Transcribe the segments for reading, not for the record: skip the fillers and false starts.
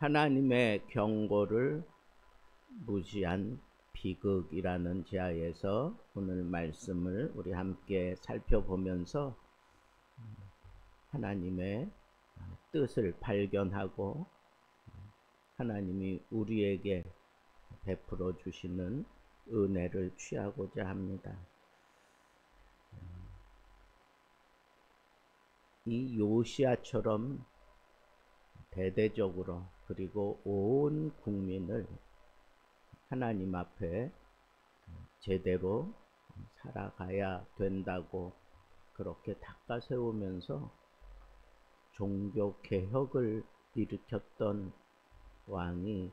하나님의 경고를 무시한 비극이라는 제하에서 오늘 말씀을 우리 함께 살펴보면서 하나님의 뜻을 발견하고 하나님이 우리에게 베풀어 주시는 은혜를 취하고자 합니다. 이 요시야처럼 대대적으로 그리고 온 국민을 하나님 앞에 제대로 살아가야 된다고 그렇게 닦아세우면서 종교 개혁을 일으켰던 왕이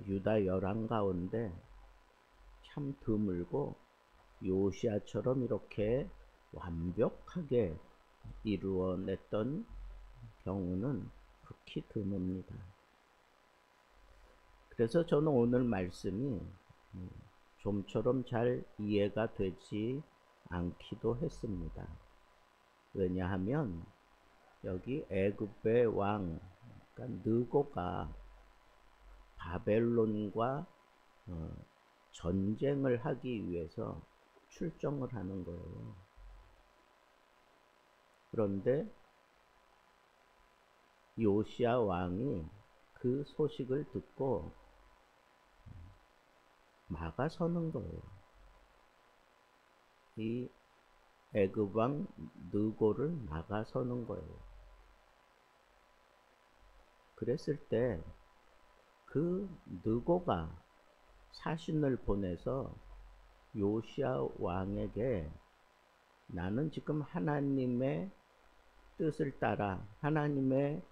유다 열왕 가운데 참 드물고 요시야처럼 이렇게 완벽하게 이루어냈던 경우는 극히 드뭅니다. 그래서 저는 오늘 말씀이 좀처럼 잘 이해가 되지 않기도 했습니다. 왜냐하면 여기 애굽의 왕 그러니까 느고가 바벨론과 전쟁을 하기 위해서 출정을 하는 거예요. 그런데 요시야 왕이 그 소식을 듣고 막아서는 거예요. 이 애굽 왕 느고를 막아서는 거예요. 그랬을 때 그 느고가 사신을 보내서 요시야 왕에게 나는 지금 하나님의 뜻을 따라 하나님의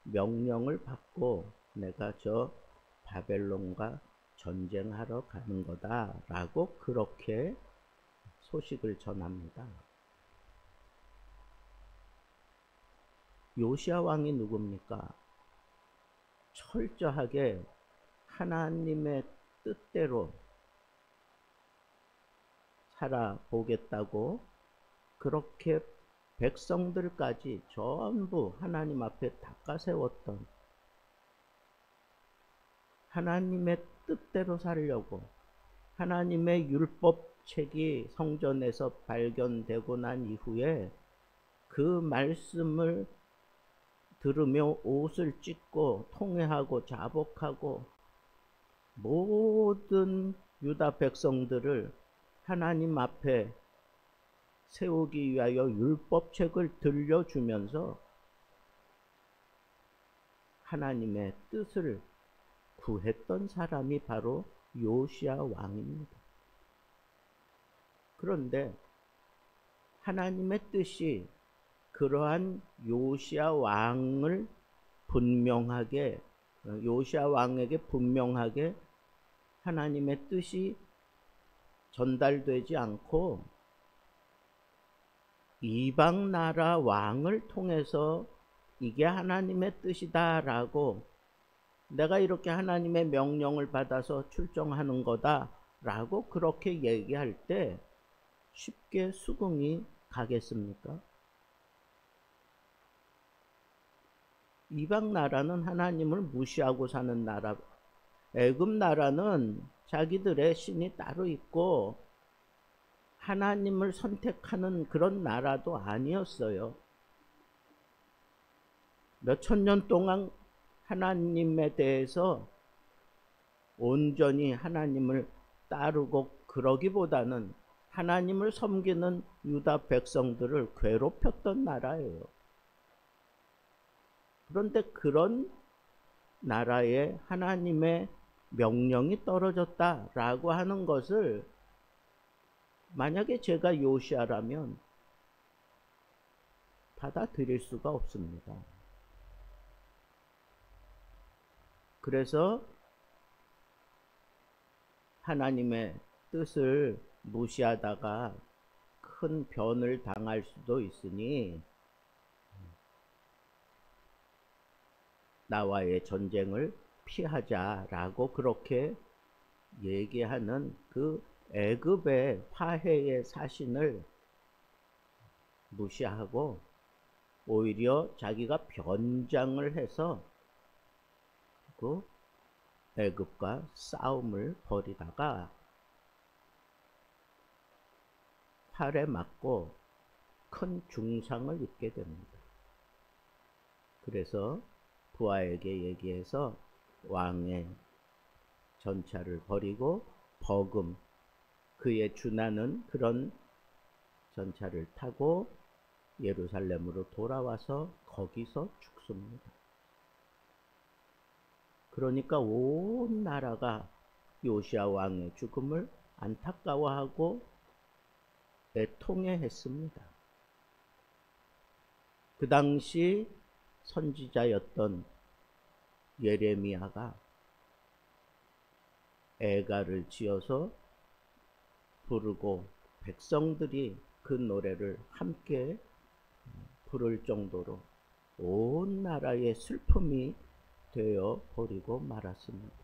명령을 받고 내가 저 바벨론과 전쟁하러 가는 거다 라고 그렇게 소식을 전합니다. 요시야 왕이 누굽니까? 철저하게 하나님의 뜻대로 살아보겠다고 그렇게 백성들까지 전부 하나님 앞에 닦아세웠던 하나님의 뜻대로 살려고 하나님의 율법책이 성전에서 발견되고 난 이후에 그 말씀을 들으며 옷을 찢고 통회하고 자복하고 모든 유다 백성들을 하나님 앞에 세우기 위하여 율법책을 들려주면서 하나님의 뜻을 구했던 사람이 바로 요시야 왕입니다. 그런데 하나님의 뜻이 그러한 요시야 왕을 요시야 왕에게 분명하게 하나님의 뜻이 전달되지 않고 이방 나라 왕을 통해서 이게 하나님의 뜻이다 라고 내가 이렇게 하나님의 명령을 받아서 출정하는 거다 라고 그렇게 얘기할 때 쉽게 수긍이 가겠습니까? 이방 나라는 하나님을 무시하고 사는 나라, 애굽 나라는 자기들의 신이 따로 있고 하나님을 선택하는 그런 나라도 아니었어요. 몇천 년 동안 하나님에 대해서 온전히 하나님을 따르고 그러기보다는 하나님을 섬기는 유다 백성들을 괴롭혔던 나라예요. 그런데 그런 나라에 하나님의 명령이 떨어졌다라고 하는 것을 만약에 제가 요시야라면 받아들일 수가 없습니다. 그래서 하나님의 뜻을 무시하다가 큰 변을 당할 수도 있으니 나와의 전쟁을 피하자라고 그렇게 얘기하는 그 애굽의 파해의 사신을 무시하고 오히려 자기가 변장을 해서 자꾸 애굽과 싸움을 벌이다가 활에 맞고 큰 중상을 입게 됩니다. 그래서 부하에게 얘기해서 왕의 전차를 버리고 버금, 그에 준하는 그런 전차를 타고 예루살렘으로 돌아와서 거기서 죽습니다. 그러니까 온 나라가 요시야 왕의 죽음을 안타까워하고 애통해했습니다. 그 당시 선지자였던 예레미야가 애가를 지어서 부르고 백성들이 그 노래를 함께 부를 정도로 온 나라의 슬픔이 되어 버리고 말았습니다.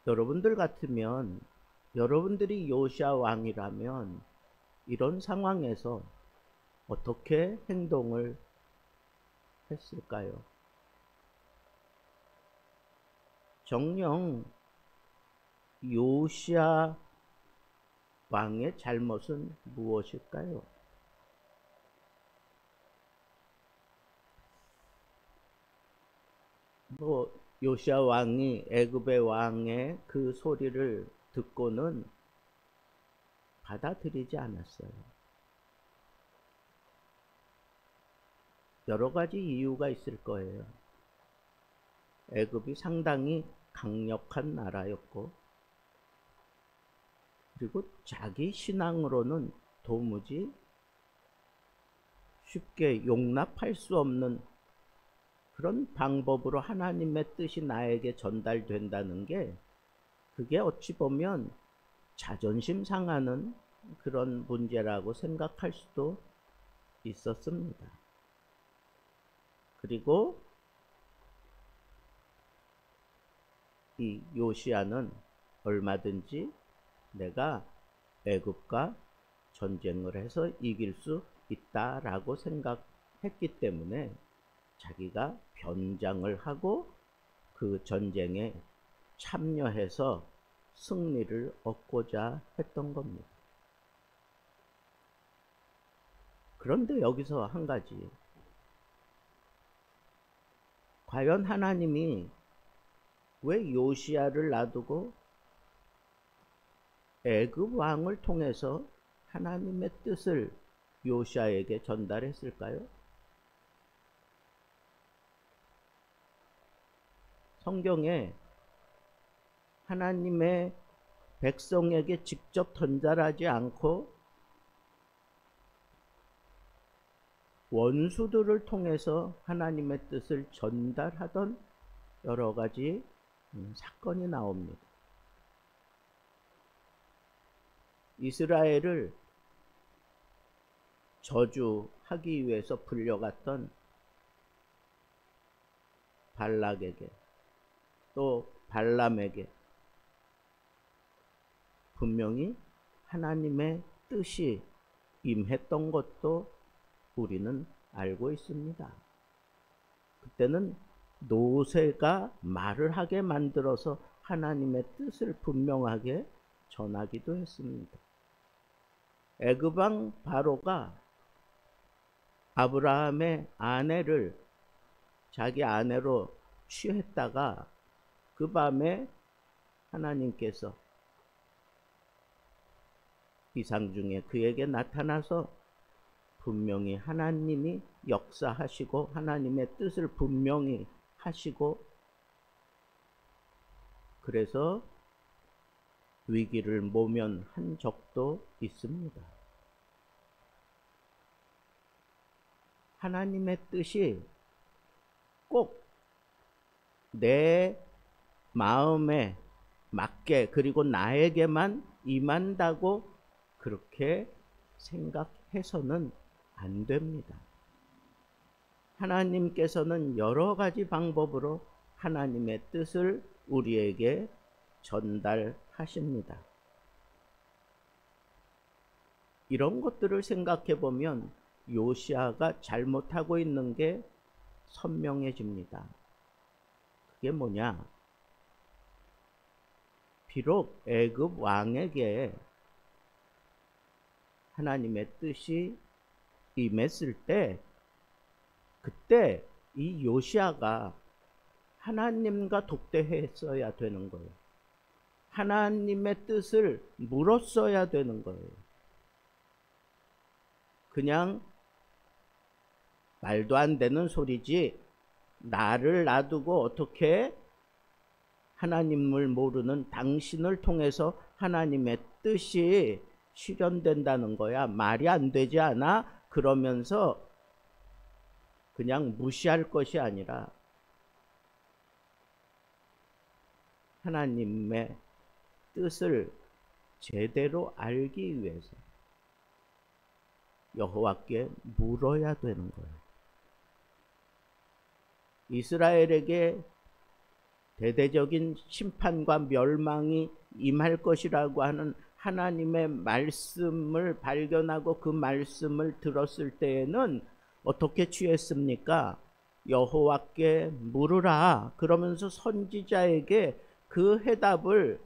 여러분들 같으면, 여러분들이 요시야 왕이라면 이런 상황에서 어떻게 행동을 했을까요? 정녕 요시야 왕의 잘못은 무엇일까요? 요시야 왕이 애굽의 왕의 그 소리를 듣고는 받아들이지 않았어요. 여러 가지 이유가 있을 거예요. 애굽이 상당히 강력한 나라였고, 그리고 자기 신앙으로는 도무지 쉽게 용납할 수 없는 그런 방법으로 하나님의 뜻이 나에게 전달된다는 게, 그게 어찌 보면 자존심 상하는 그런 문제라고 생각할 수도 있었습니다. 그리고 이 요시야는 얼마든지 내가 애굽과 전쟁을 해서 이길 수 있다라고 생각했기 때문에 자기가 변장을 하고 그 전쟁에 참여해서 승리를 얻고자 했던 겁니다. 그런데 여기서 한 가지, 과연 하나님이 왜 요시야를 놔두고 애굽 왕을 통해서 하나님의 뜻을 요시야에게 전달했을까요? 성경에 하나님의 백성에게 직접 전달하지 않고 원수들을 통해서 하나님의 뜻을 전달하던 여러 가지 사건이 나옵니다. 이스라엘을 저주하기 위해서 불려갔던 발락에게, 또 발람에게 분명히 하나님의 뜻이 임했던 것도 우리는 알고 있습니다. 그때는 모세가 말을 하게 만들어서 하나님의 뜻을 분명하게 전하기도 했습니다. 애굽 왕 바로가 아브라함의 아내를 자기 아내로 취했다가 그 밤에 하나님께서 이상 중에 그에게 나타나서 분명히 하나님이 역사하시고 하나님의 뜻을 분명히 하시고, 그래서 위기를 모면한 적도 있습니다. 하나님의 뜻이 꼭 내 마음에 맞게, 그리고 나에게만 임한다고 그렇게 생각해서는 안 됩니다. 하나님께서는 여러 가지 방법으로 하나님의 뜻을 우리에게 전달하십니다. 이런 것들을 생각해 보면 요시야가 잘못하고 있는 게 선명해집니다. 그게 뭐냐? 비록 애굽 왕에게 하나님의 뜻이 임했을 때, 그때 이 요시야가 하나님과 독대했어야 되는 거예요. 하나님의 뜻을 물었어야 되는 거예요. 그냥 말도 안 되는 소리지, 나를 놔두고 어떻게 하나님을 모르는 당신을 통해서 하나님의 뜻이 실현된다는 거야. 말이 안 되지 않아? 그러면서 그냥 무시할 것이 아니라 하나님의 뜻을 제대로 알기 위해서 여호와께 물어야 되는 거예요. 이스라엘에게 대대적인 심판과 멸망이 임할 것이라고 하는 하나님의 말씀을 발견하고 그 말씀을 들었을 때에는 어떻게 취했습니까? 여호와께 물으라. 그러면서 선지자에게 그 해답을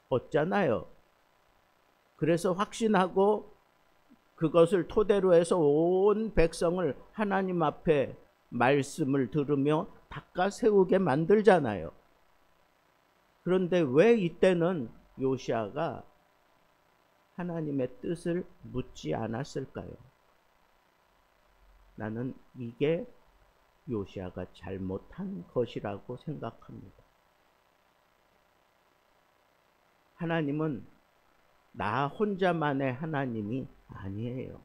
얻잖아요. 그래서 확신하고 그것을 토대로 해서 온 백성을 하나님 앞에 말씀을 들으며 닦아 세우게 만들잖아요. 그런데 왜 이때는 요시야가 하나님의 뜻을 묻지 않았을까요? 나는 이게 요시야가 잘못한 것이라고 생각합니다. 하나님은 나 혼자만의 하나님이 아니에요.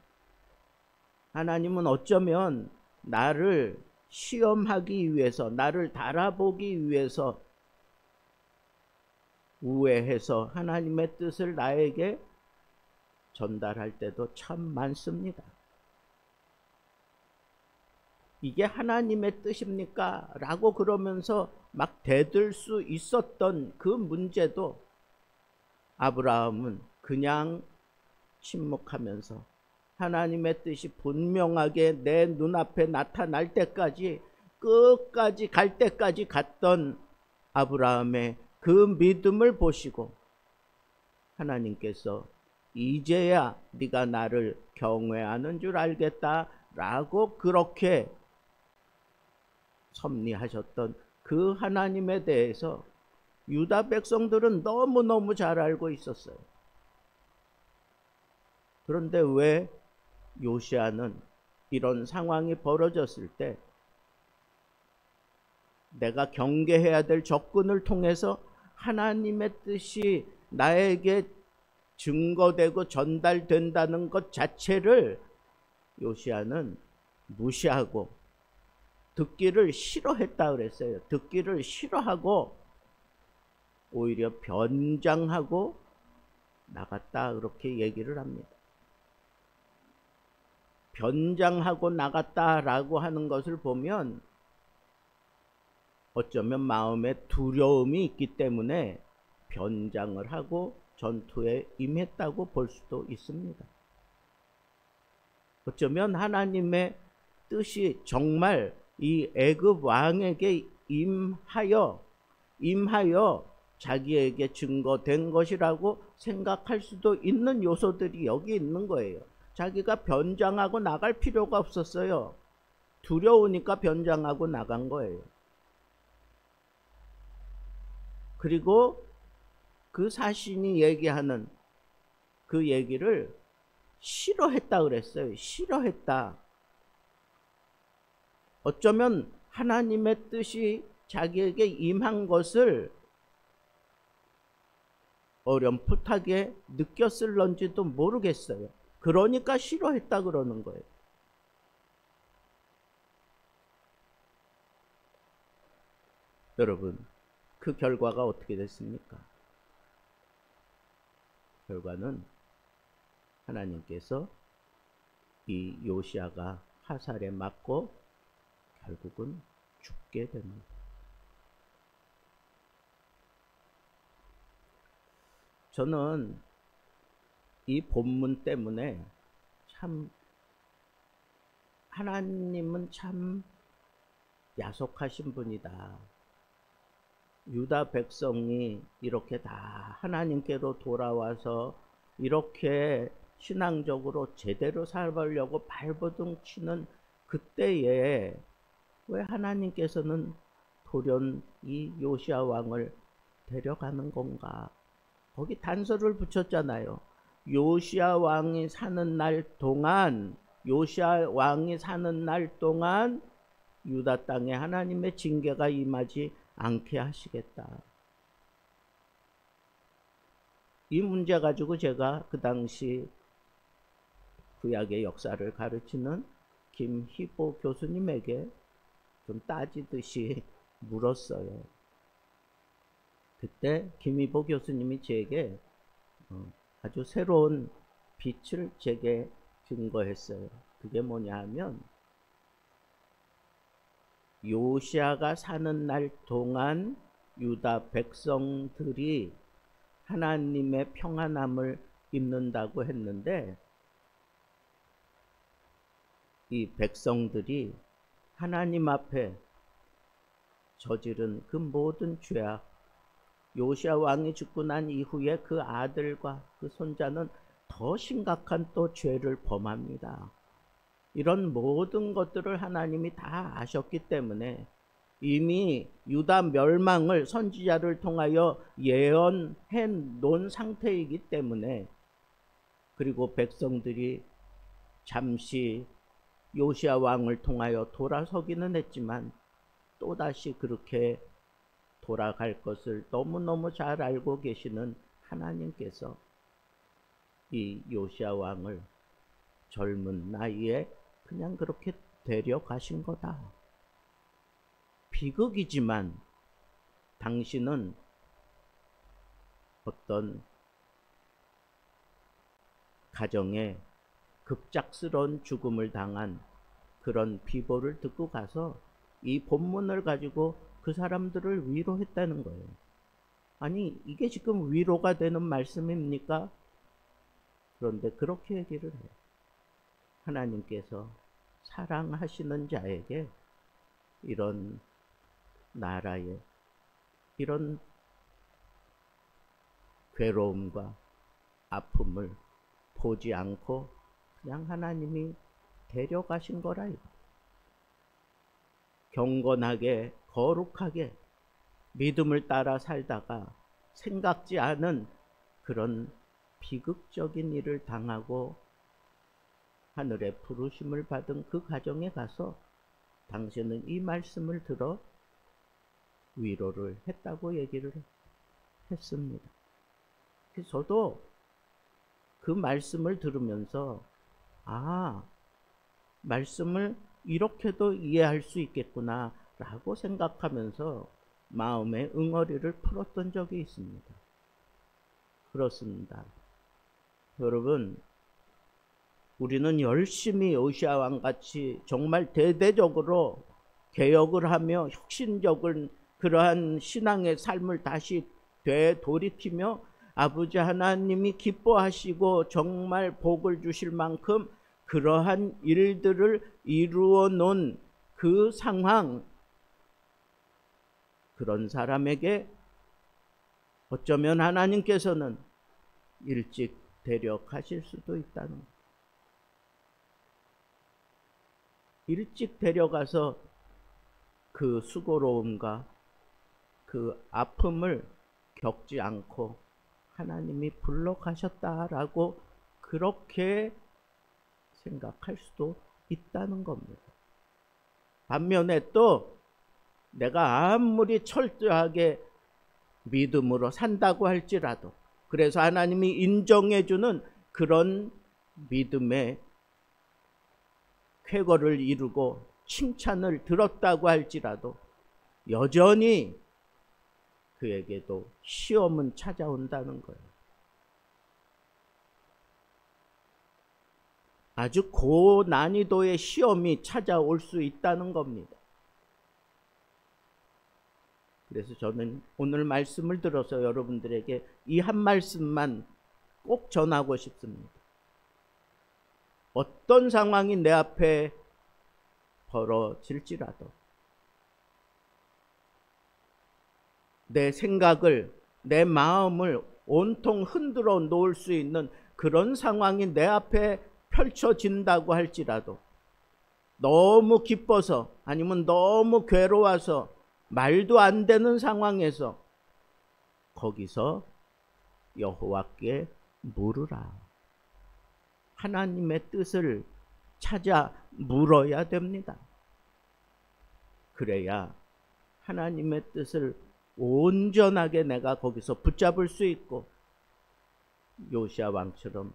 하나님은 어쩌면 나를 시험하기 위해서, 나를 달아보기 위해서 우회해서 하나님의 뜻을 나에게 전달할 때도 참 많습니다. 이게 하나님의 뜻입니까? 라고 그러면서 막 대들 수 있었던 그 문제도 아브라함은 그냥 침묵하면서 하나님의 뜻이 분명하게 내 눈앞에 나타날 때까지, 끝까지 갈 때까지 갔던 아브라함의 그 믿음을 보시고 하나님께서 이제야 네가 나를 경외하는 줄 알겠다 라고 그렇게 섭리하셨던 그 하나님에 대해서 유다 백성들은 너무너무 잘 알고 있었어요. 그런데 왜 요시야는 이런 상황이 벌어졌을 때 내가 경계해야 될 접근을 통해서 하나님의 뜻이 나에게 증거되고 전달된다는 것 자체를 요시야는 무시하고 듣기를 싫어했다 그랬어요. 듣기를 싫어하고 오히려 변장하고 나갔다 그렇게 얘기를 합니다. 변장하고 나갔다라고 하는 것을 보면 어쩌면 마음에 두려움이 있기 때문에 변장을 하고 전투에 임했다고 볼 수도 있습니다. 어쩌면 하나님의 뜻이 정말 이 애굽 왕에게 임하여 자기에게 증거된 것이라고 생각할 수도 있는 요소들이 여기 있는 거예요. 자기가 변장하고 나갈 필요가 없었어요. 두려우니까 변장하고 나간 거예요. 그리고 그 사신이 얘기하는 그 얘기를 싫어했다 그랬어요. 싫어했다. 어쩌면 하나님의 뜻이 자기에게 임한 것을 어렴풋하게 느꼈을런지도 모르겠어요. 그러니까 싫어했다 그러는 거예요. 여러분, 그 결과가 어떻게 됐습니까? 결과는 하나님께서 이 요시야가 화살에 맞고 결국은 죽게 됩니다. 저는 이 본문 때문에 참 하나님은 참 야속하신 분이다. 유다 백성이 이렇게 다 하나님께로 돌아와서 이렇게 신앙적으로 제대로 살아보려고 발버둥 치는 그때에 왜 하나님께서는 돌연 이 요시야 왕을 데려가는 건가? 거기 단서를 붙였잖아요. 요시야 왕이 사는 날 동안, 요시야 왕이 사는 날 동안 유다 땅에 하나님의 징계가 임하지 않게 하시겠다. 이 문제 가지고 제가 그 당시 구약의 역사를 가르치는 김희보 교수님에게 좀 따지듯이 물었어요. 그때 김희보 교수님이 제게 아주 새로운 빛을 제게 증거했어요. 그게 뭐냐 하면 요시야가 사는 날 동안 유다 백성들이 하나님의 평안함을 입는다고 했는데 이 백성들이 하나님 앞에 저지른 그 모든 죄악, 요시야 왕이 죽고 난 이후에 그 아들과 그 손자는 더 심각한 또 죄를 범합니다. 이런 모든 것들을 하나님이 다 아셨기 때문에 이미 유다 멸망을 선지자를 통하여 예언해 놓은 상태이기 때문에, 그리고 백성들이 잠시 요시야 왕을 통하여 돌아서기는 했지만 또다시 그렇게 돌아갈 것을 너무너무 잘 알고 계시는 하나님께서 이 요시야 왕을 젊은 나이에 그냥 그렇게 데려가신 거다. 비극이지만 당신은 어떤 가정에 급작스러운 죽음을 당한 그런 비보를 듣고 가서 이 본문을 가지고 그 사람들을 위로했다는 거예요. 아니, 이게 지금 위로가 되는 말씀입니까? 그런데 그렇게 얘기를 해요. 하나님께서 사랑하시는 자에게 이런 나라에 이런 괴로움과 아픔을 보지 않고 그냥 하나님이 데려가신 거라. 경건하게 거룩하게 믿음을 따라 살다가 생각지 않은 그런 비극적인 일을 당하고 하늘의 부르심을 받은 그 가정에 가서 당신은 이 말씀을 들어 위로를 했다고 얘기를 했습니다. 그래서 저도 그 말씀을 들으면서 말씀을 이렇게도 이해할 수 있겠구나 라고 생각하면서 마음의 응어리를 풀었던 적이 있습니다. 그렇습니다. 여러분, 우리는 열심히 요시야 왕같이 정말 대대적으로 개혁을 하며 혁신적인 그러한 신앙의 삶을 다시 되돌이키며 아버지 하나님이 기뻐하시고 정말 복을 주실 만큼 그러한 일들을 이루어 놓은 그 상황, 그런 사람에게 어쩌면 하나님께서는 일찍 데려가실 수도 있다는 것. 일찍 데려가서 그 수고로움과 그 아픔을 겪지 않고 하나님이 불러가셨다라고 그렇게 생각할 수도 있다는 겁니다. 반면에 또 내가 아무리 철저하게 믿음으로 산다고 할지라도, 그래서 하나님이 인정해주는 그런 믿음의 쾌거를 이루고 칭찬을 들었다고 할지라도 여전히 그에게도 시험은 찾아온다는 거예요. 아주 고난이도의 시험이 찾아올 수 있다는 겁니다. 그래서 저는 오늘 말씀을 들어서 여러분들에게 이 한 말씀만 꼭 전하고 싶습니다. 어떤 상황이 내 앞에 벌어질지라도 내 생각을, 내 마음을 온통 흔들어 놓을 수 있는 그런 상황이 내 앞에 펼쳐진다고 할지라도 너무 기뻐서 아니면 너무 괴로워서 말도 안 되는 상황에서 거기서 여호와께 물으라. 하나님의 뜻을 찾아 물어야 됩니다. 그래야 하나님의 뜻을 온전하게 내가 거기서 붙잡을 수 있고 요시야 왕처럼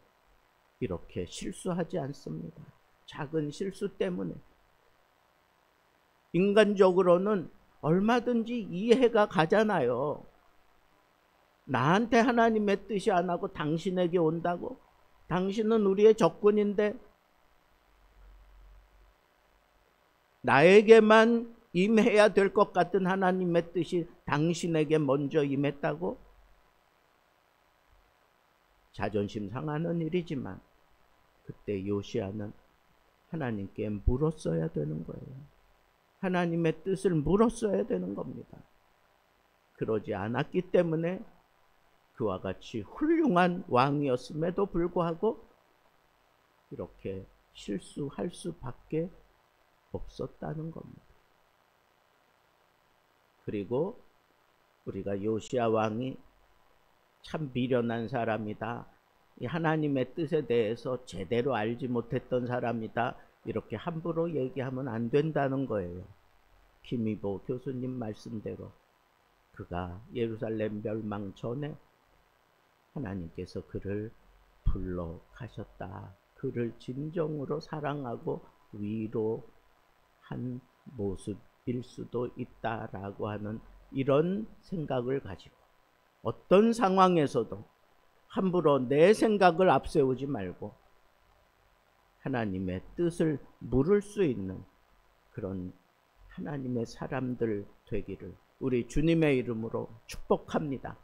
이렇게 실수하지 않습니다. 작은 실수 때문에. 인간적으로는 얼마든지 이해가 가잖아요. 나한테 하나님의 뜻이 안 하고 당신에게 온다고? 당신은 우리의 적군인데 나에게만 임해야 될 것 같은 하나님의 뜻이 당신에게 먼저 임했다고? 자존심 상하는 일이지만 그때 요시야는 하나님께 물었어야 되는 거예요. 하나님의 뜻을 물었어야 되는 겁니다. 그러지 않았기 때문에 그와 같이 훌륭한 왕이었음에도 불구하고 이렇게 실수할 수밖에 없었다는 겁니다. 그리고 우리가 요시야 왕이 참 미련한 사람이다, 이 하나님의 뜻에 대해서 제대로 알지 못했던 사람이다, 이렇게 함부로 얘기하면 안 된다는 거예요. 김희보 교수님 말씀대로 그가 예루살렘 멸망 전에 하나님께서 그를 불러 가셨다. 그를 진정으로 사랑하고 위로한 모습일 수도 있다라고 하는 이런 생각을 가지고 어떤 상황에서도 함부로 내 생각을 앞세우지 말고 하나님의 뜻을 물을 수 있는 그런 하나님의 사람들 되기를 우리 주님의 이름으로 축복합니다.